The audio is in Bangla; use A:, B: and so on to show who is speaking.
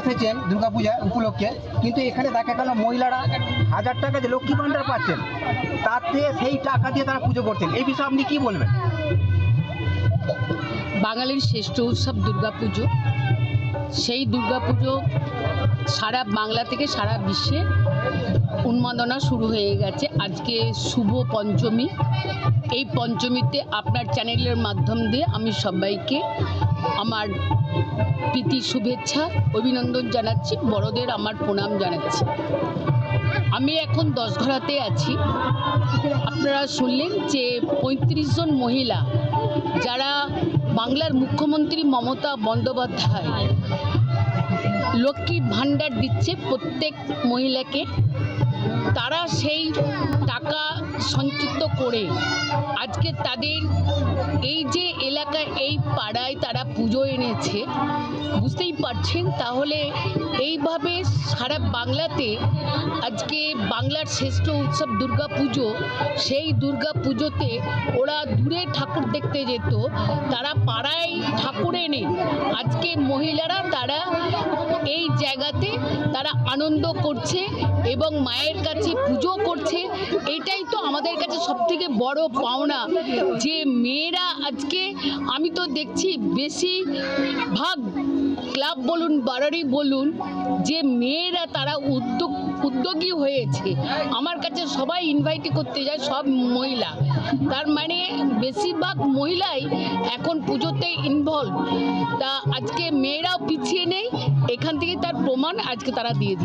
A: এসেছেন দুর্গাপূজা উপলক্ষে, কিন্তু এখানে দেখা গেল মহিলারা 1000 টাকা যে লক্ষ্মী ভাণ্ডার পাচ্ছেন, তাতে সেই টাকা দিয়ে তারা পুজো করছেন। এই বিষয়ে আপনি কি বলবেন?
B: বাঙালির শ্রেষ্ঠ উৎসব দুর্গাপুজো। সেই দুর্গাপুজো সারা বাংলা থেকে সারা বিশ্বে উন্মাদনা শুরু হয়ে গেছে। আজকে শুভ পঞ্চমী। এই পঞ্চমীতে আপনার চ্যানেলের মাধ্যম দিয়ে আমি সবাইকে আমার প্রীতি শুভেচ্ছা অভিনন্দন জানাচ্ছি, বড়দের আমার প্রণাম জানাচ্ছি। আমি এখন দশঘরাতে আছি। আপনারা শুনলেন যে 35 জন মহিলা, যারা বাংলার মুখ্যমন্ত্রী মমতা বন্দ্যোপাধ্যায় লক্ষ্মী ভাণ্ডার দিচ্ছে প্রত্যেক মহিলাকে, তারা সেই টাকা সঞ্চিত করে আজকে তাদের এই যে এলাকায় এই পাড়ায় তারা পুজো এনেছে, বুঝতেই পারছেন। তাহলে এইভাবে সারা বাংলাতে আজকে বাংলার শ্রেষ্ঠ উৎসব দুর্গা পুজো, সেই দুর্গা পুজোতে ওরা দূরে ঠাকুর দেখতে যেত, তারা পাড়ায় ঠাকুর এনে আজকে মহিলারা তারা এই জায়গাতে তারা আনন্দ করছে এবং মায়ের কাছে পুজো করছে। এটাই তো আমাদের কাছে সবথেকে বড় পাওনা, যে মেয়েরা আজকে, আমি তো দেখছি বেশিরভাগ ক্লাব বলুন বাড়ারি বলুন, যে মেয়েরা তারা উদ্যোগী হয়েছে। আমার কাছে সবাই ইনভাইট করতে যায়, সব মহিলা, তার মানে বেশিরভাগ মহিলাই এখন পুজোতে ইনভলভ। তা আজকে মেয়েরাও পিছিয়ে নেই, এখান থেকে তার প্রমাণ আজকে তারা দিয়ে দিই।